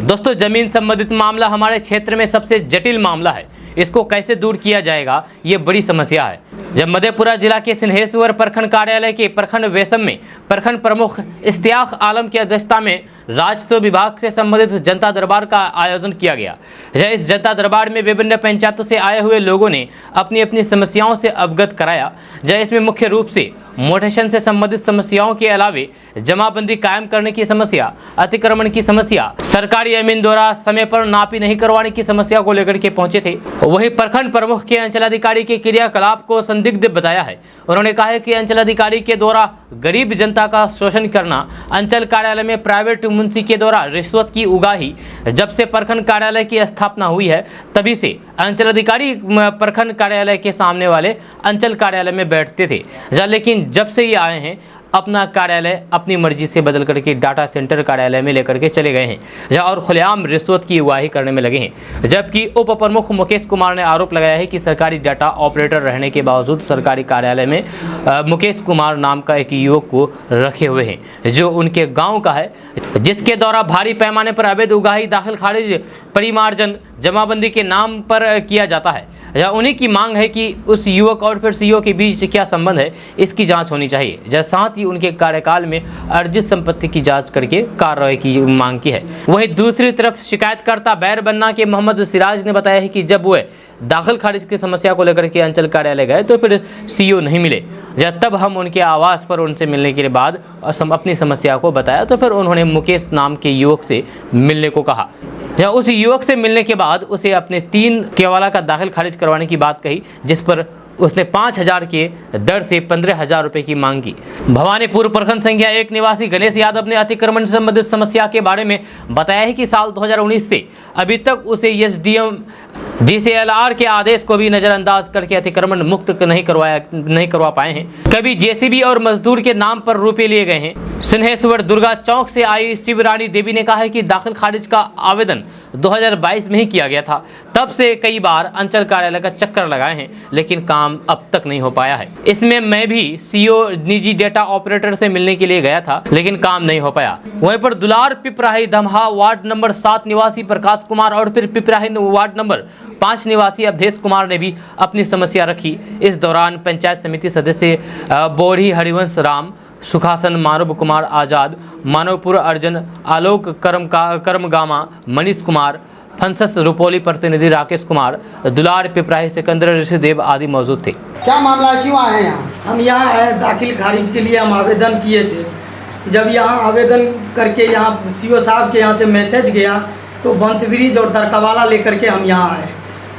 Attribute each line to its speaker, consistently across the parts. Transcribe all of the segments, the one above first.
Speaker 1: दोस्तों, जमीन संबंधित मामला हमारे क्षेत्र में सबसे जटिल मामला है। इसको कैसे दूर किया जाएगा, ये बड़ी समस्या है। जब मधेपुरा जिला के सिंहेश्वर प्रखंड कार्यालय के प्रखंड वेसम में प्रखंड प्रमुख इश्तियाक आलम की अध्यक्षता में राजस्व विभाग से संबंधित जनता दरबार का आयोजन किया गया। इस जनता दरबार में विभिन्न पंचायतों से आए हुए लोगों ने अपनी अपनी समस्याओं से अवगत कराया। इसमें मुख्य रूप से मोटेशन से संबंधित समस्याओं के अलावे जमाबंदी कायम करने की समस्या, अतिक्रमण की समस्या, सरकारी जमीन द्वारा समय पर नापी नहीं करवाने की समस्या को लेकर के पहुंचे थे। वहीं प्रखंड प्रमुख के अंचलाधिकारी के क्रियाकलाप को संदिग्ध बताया है। उन्होंने कहा है कि अंचलाधिकारी के द्वारा गरीब जनता का शोषण करना, अंचल कार्यालय में प्राइवेट मुंशी के द्वारा रिश्वत की उगाही। जब से प्रखंड कार्यालय की स्थापना हुई है तभी से अंचलाधिकारी प्रखंड कार्यालय के सामने वाले अंचल कार्यालय में बैठते थे, लेकिन जब से ये आए हैं अपना कार्यालय अपनी मर्जी से बदल करके डाटा सेंटर कार्यालय में लेकर के चले गए हैं और खुलेआम रिश्वत की उगाही करने में लगे हैं। जबकि उप प्रमुख मुकेश कुमार ने आरोप लगाया है कि सरकारी डाटा ऑपरेटर रहने के बावजूद सरकारी कार्यालय में मुकेश कुमार नाम का एक युवक को रखे हुए हैं जो उनके गांव का है, जिसके द्वारा भारी पैमाने पर अवैध उगाही, दाखिल खारिज, परिमार्जन, जमाबंदी के नाम पर किया जाता है। उन्हीं की मांग है कि उस युवक और फिर सीईओ के बीच क्या संबंध है, इसकी जांच होनी चाहिए। साथ ही उनके कार्यकाल में अर्जित संपत्ति की जांच करके कार्रवाई की मांग की है। वहीं दूसरी तरफ शिकायतकर्ता बैर बन्ना के मोहम्मद सिराज ने बताया है कि जब वह दाखिल खारिज की समस्या को लेकर के अंचल कार्यालय गए तो फिर सीईओ नहीं मिले। तब हम उनके आवास पर उनसे मिलने के बाद अपनी समस्या को बताया तो फिर उन्होंने मुकेश नाम के युवक से मिलने को कहा। उस युवक से मिलने के बाद उसे अपने 3 केवाला का दाखिल खारिज करवाने की बात कही, जिस पर उसने 5,000 के दर से 15,000 रुपए की मांग की। भवानीपुर प्रखंड संख्या 1 निवासी गणेश यादव ने अतिक्रमण से संबंधित समस्या के बारे में बताया है कि साल 2019 से अभी तक उसे एसडीएम डीसीएलआर के आदेश को भी नजरअंदाज करके अतिक्रमण मुक्त नहीं करवा पाए हैं। कभी जेसीबी और मजदूर के नाम पर रुपए लिए गए हैं। सिंहेश्वर दुर्गा चौक से आई शिवरानी देवी ने कहा है कि दाखिल खारिज का आवेदन 2022 में ही किया गया था। तब से कई बार अंचल कार्यालय का चक्कर लगाए हैं, लेकिन काम अब तक नहीं हो पाया है। इसमें मैं भी सीईओ निजी डेटा ऑपरेटर से मिलने के लिए गया था, लेकिन काम नहीं हो पाया। वहीं पर दुलार पिपराही धमहा वार्ड नंबर 7 निवासी प्रकाश कुमार और फिर पिपराही वार्ड नंबर 5 निवासी अवधेश कुमार ने भी अपनी समस्या रखी। इस दौरान पंचायत समिति सदस्य बोढ़ी हरिवंश राम, सुखासन मानव कुमार आजाद, मानवपुर अर्जन, आलोक कर्मगामा, मनीष कुमार, फंसस रुपोली प्रतिनिधि राकेश कुमार, दुलार पिपराही सिकंदर ऋषिदेव आदि मौजूद थे।
Speaker 2: क्या मामला है, क्यों आए हैं यहाँ?
Speaker 3: हम यहाँ आए दाखिल खारिज के लिए, हम आवेदन किए थे। जब यहाँ आवेदन करके यहाँ सीईओ साहब के यहाँ से मैसेज गया तो बंस ब्रिज और दरकवाला लेकर के हम यहाँ आए।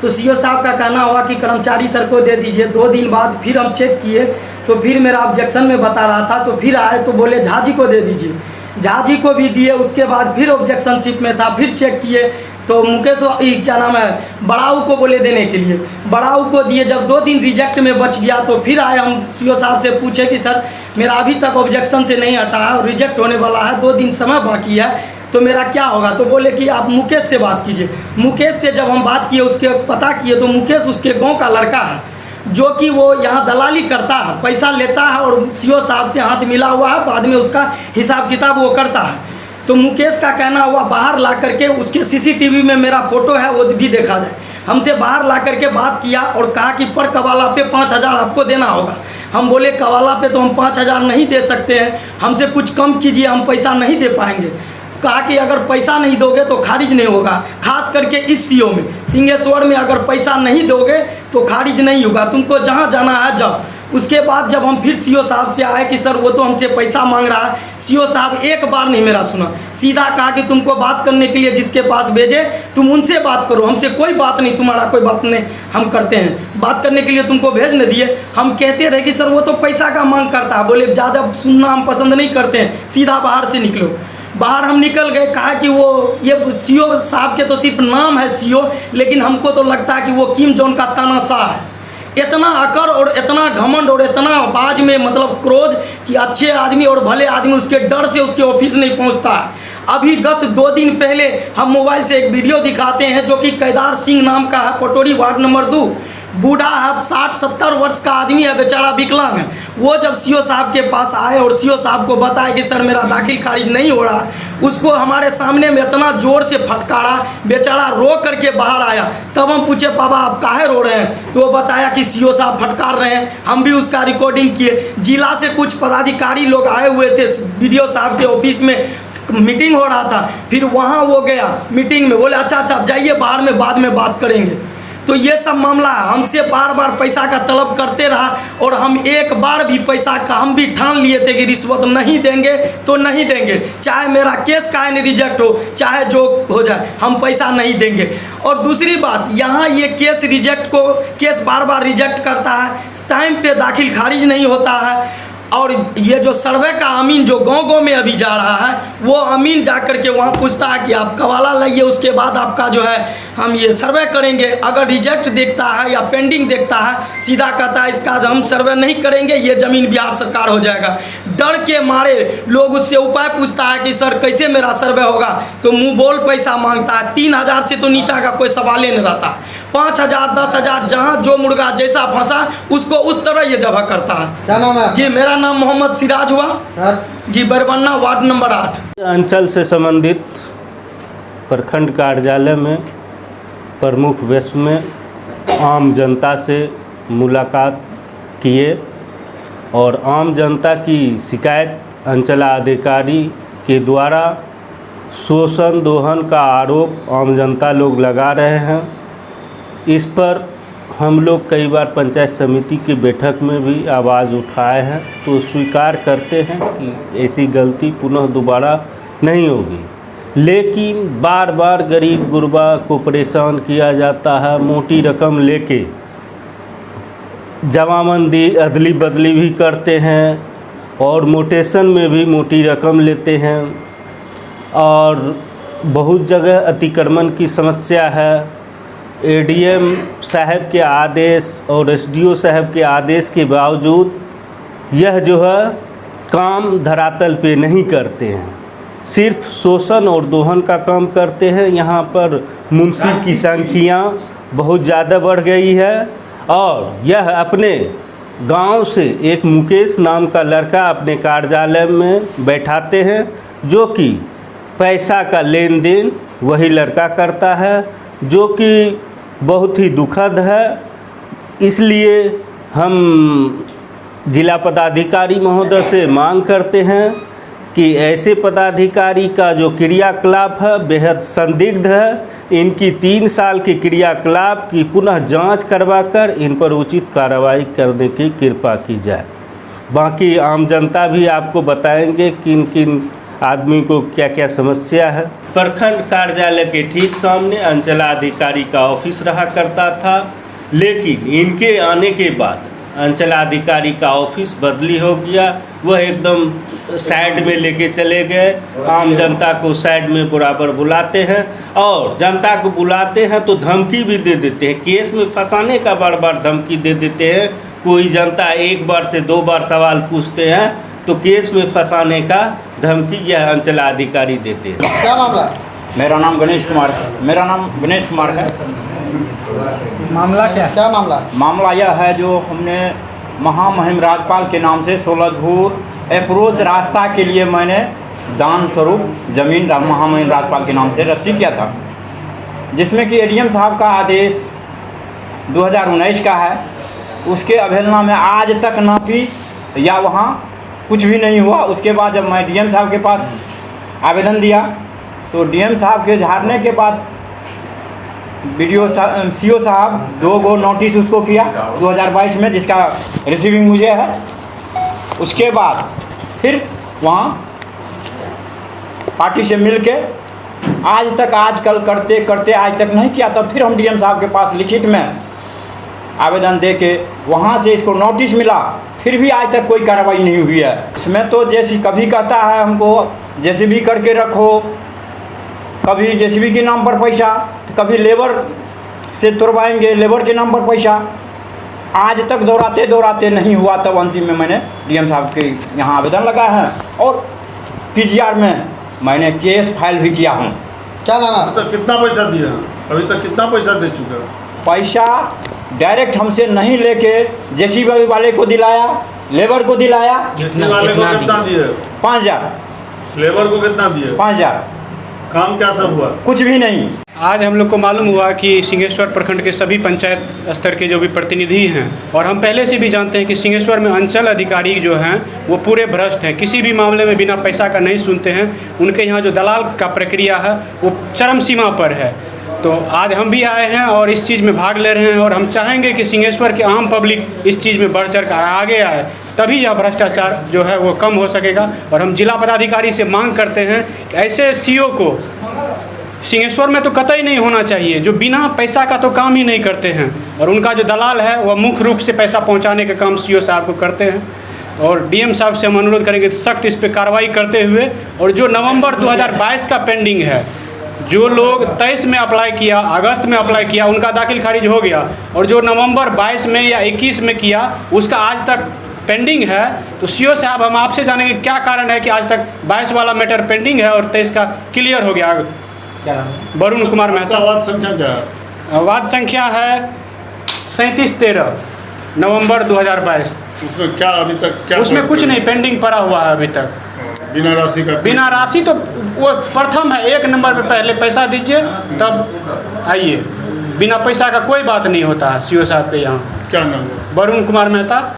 Speaker 3: तो सीईओ साहब का कहना हुआ कि कर्मचारी सर को दे दीजिए। 2 दिन बाद फिर हम चेक किए तो फिर मेरा ऑब्जेक्शन में बता रहा था, तो फिर आए तो बोले झा जी को दे दीजिए। झा जी को भी दिए, उसके बाद फिर ऑब्जेक्शनशिप में था, फिर चेक किए तो मुकेश क्या नाम है बड़ाऊ को बोले देने के लिए, बड़ाऊ को दिए। जब 2 दिन रिजेक्ट में बच गया तो फिर आए, हम सीईओ साहब से पूछे कि सर मेरा अभी तक ऑब्जेक्शन से नहीं हटा है, रिजेक्ट होने वाला है, 2 दिन समय बाकी है, तो मेरा क्या होगा? तो बोले कि आप मुकेश से बात कीजिए। मुकेश से जब हम बात किए, उसके पता किए तो मुकेश उसके गांव का लड़का है जो कि वो यहाँ दलाली करता है, पैसा लेता है और सीईओ साहब से हाथ मिला हुआ है, बाद में उसका हिसाब किताब वो करता है। तो मुकेश का कहना हुआ बाहर ला करके उसके सीसीटीवी में मेरा फोटो है वो भी देखा जाए। हमसे बाहर ला करके बात किया और कहा कि पर कवाला पे 5,000 आपको देना होगा। हम बोले कवाला पे तो हम 5,000 नहीं दे सकते हैं, हमसे कुछ कम कीजिए, हम पैसा नहीं दे पाएंगे। कहा कि अगर पैसा नहीं दोगे तो खारिज नहीं होगा, खास करके इस सीईओ में सिंहेश्वर में अगर पैसा नहीं दोगे तो खारिज नहीं होगा, तुमको जहाँ जाना है जाओ। उसके बाद जब हम फिर सीईओ साहब से आए कि सर वो तो हमसे पैसा मांग रहा है, सीईओ साहब एक बार नहीं मेरा सुना, सीधा कहा कि तुमको बात करने के लिए जिसके पास भेजे तुम उनसे बात करो, हमसे कोई बात नहीं, तुम्हारा कोई बात नहीं हम करते हैं, बात करने के लिए तुमको भेजने दिए। हम कहते रहे कि सर वो तो पैसा का मांग करता है, बोले ज़्यादा सुनना हम पसंद नहीं करते हैं, सीधा बाहर से निकलो। बाहर हम निकल गए, कहा कि वो ये सीईओ साहब के तो सिर्फ नाम है सीईओ, लेकिन हमको तो लगता है कि वो किम जोन का तानाशाह है। इतना अकड़ और इतना घमंड और इतना आवाज में मतलब क्रोध कि अच्छे आदमी और भले आदमी उसके डर से उसके ऑफिस नहीं पहुंचता है। अभी गत 2 दिन पहले हम मोबाइल से एक वीडियो दिखाते हैं जो कि केदार सिंह नाम का है, पटोरी वार्ड नंबर 2, बूढ़ा है, 60-70 वर्ष का आदमी है, बेचारा विकलांग है। वो जब सीओ साहब के पास आए और सीओ साहब को बताया कि सर मेरा दाखिल खारिज नहीं हो रहा, उसको हमारे सामने में इतना ज़ोर से फटकारा, बेचारा रो करके बाहर आया। तब हम पूछे पापा आप काहे रो रहे हैं, तो वो बताया कि सीओ साहब फटकार रहे हैं। हम भी उसका रिकॉर्डिंग किए। जिला से कुछ पदाधिकारी लोग आए हुए थे, बीडीओ साहब के ऑफिस में मीटिंग हो रहा था, फिर वहाँ वो गया मीटिंग में, बोले अच्छा आप जाइए बाहर में, बाद में बात करेंगे। तो ये सब मामला है। हमसे बार बार पैसा का तलब करते रहा और हम एक बार भी पैसा का हम भी ठान लिए थे कि रिश्वत नहीं देंगे तो नहीं देंगे, चाहे मेरा केस काहे नहीं रिजेक्ट हो, चाहे जो हो जाए, हम पैसा नहीं देंगे। और दूसरी बात, यहाँ ये केस बार बार रिजेक्ट करता है, टाइम पे दाखिल खारिज नहीं होता है। और ये जो सर्वे का अमीन जो गांव में अभी जा रहा है, वो अमीन जा कर के वहाँ पूछता है कि आप कवाला लाइए, उसके बाद आपका जो है हम ये सर्वे करेंगे। अगर रिजेक्ट देखता है या पेंडिंग देखता है, सीधा कहता है इसका हम सर्वे नहीं करेंगे, ये ज़मीन बिहार सरकार हो जाएगा। डर के मारे लोग उससे उपाय पूछता है कि सर कैसे मेरा सर्वे होगा, तो मुँह बोल पैसा मांगता है। 3000 से तो नीचा का कोई सवाल ही नहीं रहता। 5000 10,000 जहाँ जो मुर्गा जैसा फंसा उसको उस तरह ये जगह करता है।
Speaker 2: क्या नाम है?
Speaker 3: जी मेरा नाम मोहम्मद सिराज हुआ जी, बरबन्ना वार्ड नंबर 8।
Speaker 4: अंचल से संबंधित प्रखंड कार्यालय में प्रमुख वेश में आम जनता से मुलाकात किए और आम जनता की शिकायत अंचलाधिकारी के द्वारा शोषण दोहन का आरोप आम जनता लोग लगा रहे हैं। इस पर हम लोग कई बार पंचायत समिति की बैठक में भी आवाज़ उठाए हैं, तो स्वीकार करते हैं कि ऐसी गलती पुनः दोबारा नहीं होगी। लेकिन बार बार गरीब गुरबा को परेशान किया जाता है। मोटी रकम लेके जमाबंदी अदली बदली भी करते हैं और मोटेशन में भी मोटी रकम लेते हैं और बहुत जगह अतिक्रमण की समस्या है। एडीएम साहब के आदेश और एसडीओ साहब के आदेश के बावजूद यह जो है काम धरातल पे नहीं करते हैं, सिर्फ शोषण और दोहन का काम करते हैं। यहाँ पर मुंशी की संख्या बहुत ज़्यादा बढ़ गई है और यह अपने गांव से एक मुकेश नाम का लड़का अपने कार्यालय में बैठाते हैं, जो कि पैसा का लेन देन वही लड़का करता है, जो कि बहुत ही दुखद है। इसलिए हम जिला पदाधिकारी महोदय से मांग करते हैं कि ऐसे पदाधिकारी का जो क्रियाकलाप है बेहद संदिग्ध है। इनकी 3 साल के क्रियाकलाप की पुनः जांच करवाकर इन पर उचित कार्रवाई करने की कृपा की जाए। बाकी आम जनता भी आपको बताएंगे किन किन आदमी को क्या क्या समस्या है। प्रखंड कार्यालय के ठीक सामने अंचलाधिकारी का ऑफिस रहा करता था, लेकिन इनके आने के बाद अंचलाधिकारी का ऑफिस बदली हो गया। वह एकदम साइड में लेके चले गए। आम जनता को साइड में बराबर बुलाते हैं और जनता को बुलाते हैं तो धमकी भी दे देते हैं, केस में फंसाने का बार बार धमकी दे देते हैं। कोई जनता 1 बार से 2 बार सवाल पूछते हैं तो केस में फंसाने का धमकी यह अंचलाधिकारी देते हैं।
Speaker 2: क्या मामला?
Speaker 5: मेरा नाम गणेश कुमार है।
Speaker 3: मामला क्या
Speaker 2: मामला?
Speaker 5: मामला यह है, जो हमने महामहिम राजपाल के नाम से 16 धूर अप्रोच रास्ता के लिए मैंने दान स्वरूप ज़मीन महामहिम राजपाल के नाम से रजिस्ट्री किया था, जिसमें कि एडीएम साहब का आदेश 2019 का है। उसके अवहेलना में आज तक ना की या वहाँ कुछ भी नहीं हुआ। उसके बाद जब मैं डीएम साहब के पास आवेदन दिया तो डीएम साहब के झाड़ने के बाद सीओ साहब 2 गो नोटिस उसको किया 2022 में, जिसका रिसीविंग मुझे है। उसके बाद फिर वहाँ पार्टी से मिल के आज तक आजकल करते करते आज तक नहीं किया। तब फिर हम डीएम साहब के पास लिखित में आवेदन दे के वहाँ से इसको नोटिस मिला, फिर भी आज तक कोई कार्रवाई नहीं हुई है। इसमें तो जैसे कभी कहता है हमको जेसीबी करके रखो, कभी जेसीबी के नाम पर पैसा, तो कभी लेबर से तोड़वाएंगे, लेबर के नाम पर पैसा। आज तक दौड़ाते नहीं हुआ। तब अंतिम में मैंने डीएम साहब के यहाँ आवेदन लगाया है और पीजीआर में मैंने केस फाइल भी किया हूँ।
Speaker 2: क्या नाम है?
Speaker 6: तो कितना पैसा दिया? अभी तक कितना पैसा दे चुका?
Speaker 5: पैसा डायरेक्ट हमसे नहीं लेके जेसीबी वाले को दिलाया, लेबर को दिलाया।
Speaker 6: जेसी वाले को कितना दिए?
Speaker 5: 5,000।
Speaker 6: लेबर को कितना दिए?
Speaker 5: 5,000।
Speaker 6: काम क्या सब हुआ?
Speaker 5: कुछ भी नहीं।
Speaker 7: आज हम लोग को मालूम हुआ कि सिंहेश्वर प्रखंड के सभी पंचायत स्तर के जो भी प्रतिनिधि हैं, और हम पहले से भी जानते हैं कि सिंहेश्वर में अंचल अधिकारी जो हैं वो पूरे भ्रष्ट हैं, किसी भी मामले में बिना पैसा का नहीं सुनते हैं। उनके यहाँ जो दलाल का प्रक्रिया है वो चरम सीमा पर है। तो आज हम भी आए हैं और इस चीज़ में भाग ले रहे हैं, और हम चाहेंगे कि सिंहेश्वर के आम पब्लिक इस चीज़ में बढ़ चढ़ कर आगे आए, तभी यह भ्रष्टाचार जो है वो कम हो सकेगा। और हम जिला पदाधिकारी से मांग करते हैं कि ऐसे सीओ को सिंहेश्वर में तो कतई नहीं होना चाहिए, जो बिना पैसा का तो काम ही नहीं करते हैं, और उनका जो दलाल है वह मुख्य रूप से पैसा पहुंचाने का काम सीओ साहब को करते हैं। और डीएम साहब से हम अनुरोध करेंगे सख्त इस पर कार्रवाई करते हुए, और जो नवंबर 2022 का पेंडिंग है, जो लोग 23 में अप्लाई किया, अगस्त में अप्लाई किया, उनका दाखिल खारिज हो गया, और जो नवंबर 22 में या 21 में किया उसका आज तक पेंडिंग है। तो सीओ साहब हम आपसे जानेंगे क्या कारण है कि आज तक 22 वाला मैटर पेंडिंग है और 23 का क्लियर हो गया। वरुण कुमार मेहता।
Speaker 6: वाद संख्या क्या है?
Speaker 7: वाद संख्या है 3713 नवंबर 2022।
Speaker 6: उसमें क्या अभी तक क्या?
Speaker 7: उसमें कुछ नहीं, पेंडिंग पड़ा हुआ है अभी तक।
Speaker 6: बिना राशि का?
Speaker 7: बिना राशि तो वो प्रथम है, 1 नंबर पे पहले पैसा दीजिए तब आइए। बिना पैसा का कोई बात नहीं होता है सीओ साहब के यहाँ।
Speaker 6: क्या नाम है?
Speaker 7: वरुण कुमार मेहता।